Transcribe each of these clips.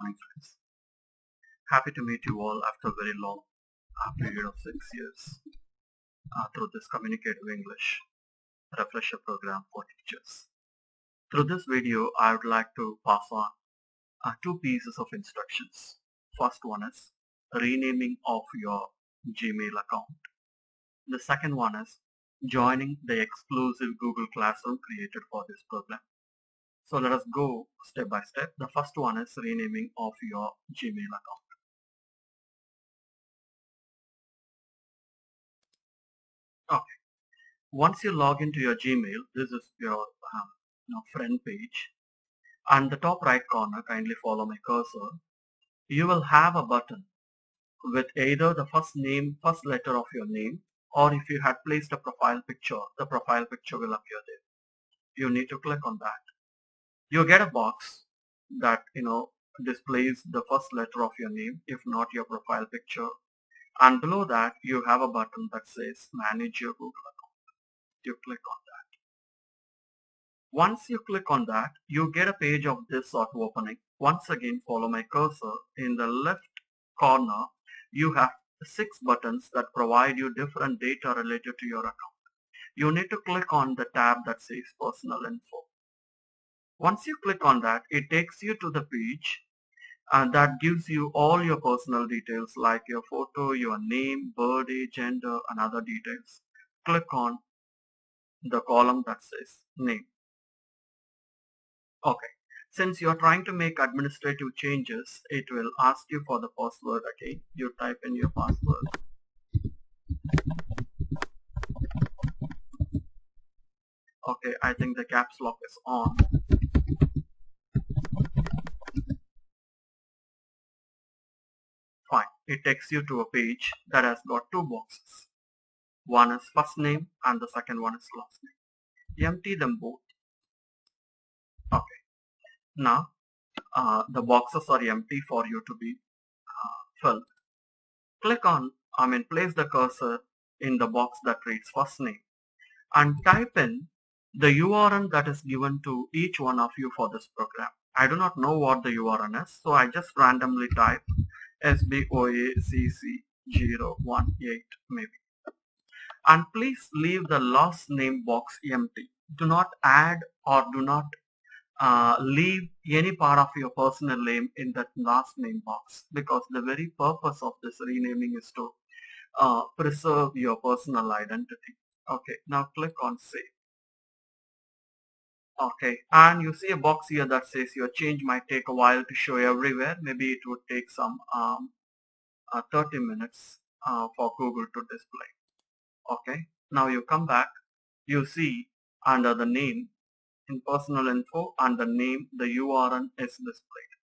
Morning, friends. Happy to meet you all after a very long period of 6 years through this Communicative English refresher program for teachers. Through this video, I would like to pass on two pieces of instructions. First one is renaming of your Gmail account. The second one is joining the exclusive Google Classroom created for this program. So let us go step by step. The first one is renaming of your Gmail account. Okay. Once you log into your Gmail, this is your friend page. And the top right corner, kindly follow my cursor. You will have a button with either the first letter of your name, or if you had placed a profile picture, the profile picture will appear there. You need to click on that. You get a box that displays the first letter of your name, if not your profile picture. And below that, you have a button that says Manage your Google account. You click on that. Once you click on that, you get a page of this sort opening. Once again, follow my cursor. In the left corner, you have 6 buttons that provide you different data related to your account. You need to click on the tab that says Personal Info. Once you click on that, it takes you to the page and that gives you all your personal details like your photo, your name, birthday, gender, and other details. Click on the column that says Name. Okay. Since you're trying to make administrative changes, it will ask you for the password again. You type in your password. Okay, I think the caps lock is on. Fine. It takes you to a page that has got 2 boxes. One is first name and the second one is last name. Empty them both. Okay. Now, the boxes are empty for you to be filled. Place the cursor in the box that reads first name and type in the URL that is given to each one of you for this program. I do not know what the URL is, so I just randomly type SBOACC018 maybe. And please leave the last name box empty. Do not add or do not leave any part of your personal name in that last name box, because the very purpose of this renaming is to preserve your personal identity. Okay, now click on Save. Okay, and you see a box here that says your change might take a while to show everywhere. Maybe it would take some 30 minutes for Google to display. Okay, now you come back, you see under the name in personal info and the name, the URL is displayed.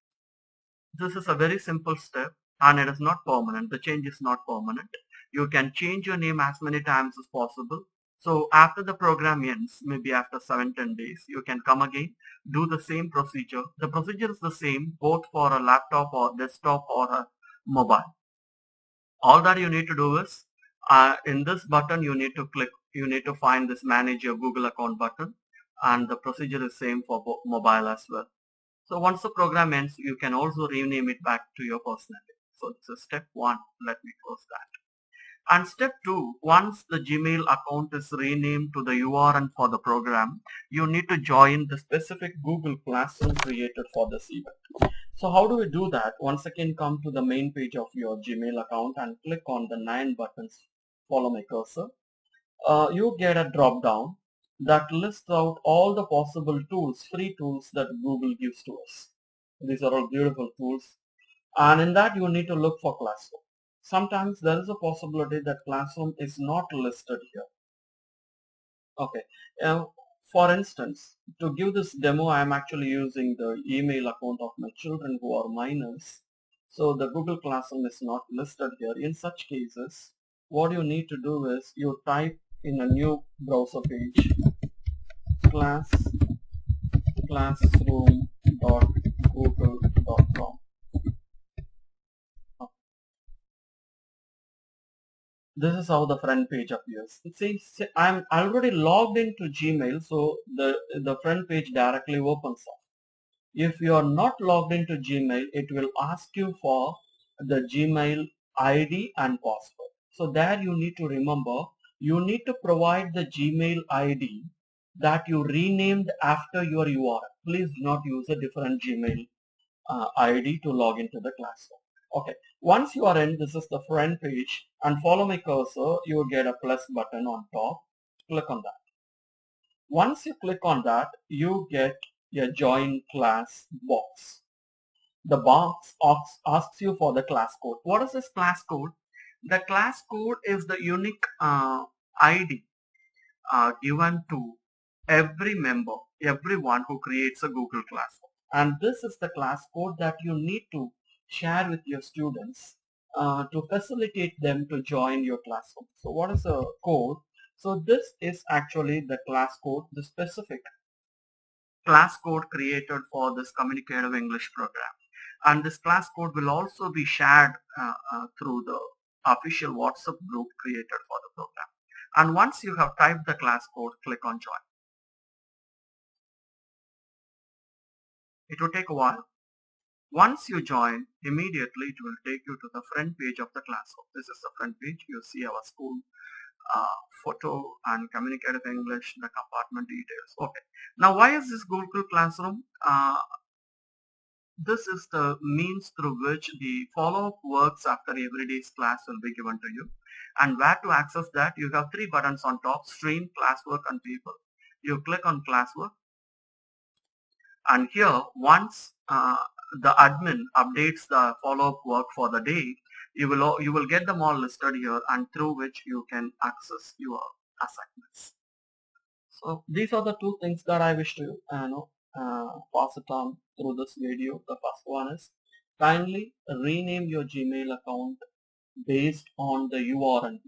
This is a very simple step and it is not permanent. The change is not permanent. You can change your name as many times as possible. So after the program ends, maybe after 7-10 days, you can come again, do the same procedure. The procedure is the same both for a laptop or desktop or a mobile. All that you need to do is in this button you need to find this Manage Your Google Account button, and the procedure is same for mobile as well. So once the program ends, you can also rename it back to your personal name. So this is step 1. Let me close that. And step 2, once the Gmail account is renamed to the URL for the program, you need to join the specific Google Classroom created for this event. So how do we do that? Once again, come to the main page of your Gmail account and click on the 9 buttons. Follow my cursor. You get a drop down that lists out all the possible tools, free tools that Google gives to us. These are all beautiful tools, and in that you need to look for Classroom. Sometimes there is a possibility that Classroom is not listed here. Okay, for instance, to give this demo, I am actually using the email account of my children who are minors. So the Google Classroom is not listed here. In such cases, what you need to do is you type in a new browser page classroom.google.com. This is how the front page appears. It says I'm already logged into Gmail, so the front page directly opens up. If you are not logged into Gmail, it will ask you for the Gmail ID and password. So there you need to remember, you need to provide the Gmail ID that you renamed after your URL. Please do not use a different Gmail ID to log into the classroom. Okay, once you are in, this is the front page, and follow my cursor, you will get a plus button on top. Click on that. Once you click on that, you get a join class box. The box asks you for the class code. What is this class code? The class code is the unique ID given to every member, everyone who creates a Google Classroom. And this is the class code that you need to share with your students to facilitate them to join your classroom. So what is the code? So this is actually the class code, the specific class code created for this communicative English program. And this class code will also be shared through the official WhatsApp group created for the program. And once you have typed the class code, click on join. It will take a while. Once you join, immediately it will take you to the front page of the classroom. This is the front page. You see our school photo and communicative English, the compartment details. Okay. Now, why is this Google Classroom? This is the means through which the follow-up works after every day's class will be given to you. And where to access that, you have three buttons on top: Stream, Classwork, and People. You click on Classwork, and here once the admin updates the follow-up work for the day, you will get them all listed here, and through which you can access your assignments. So these are the two things that I wish to pass it on through this video. The first one is, kindly rename your Gmail account based on the URN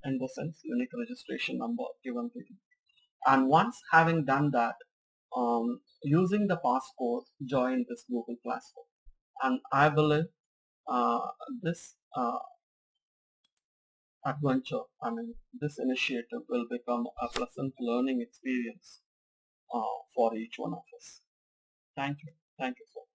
in the sense unique registration number given to you. And once having done that, using the passcode, join this Google Classroom. And I believe this adventure, this initiative will become a pleasant learning experience for each one of us. Thank you. Thank you so much.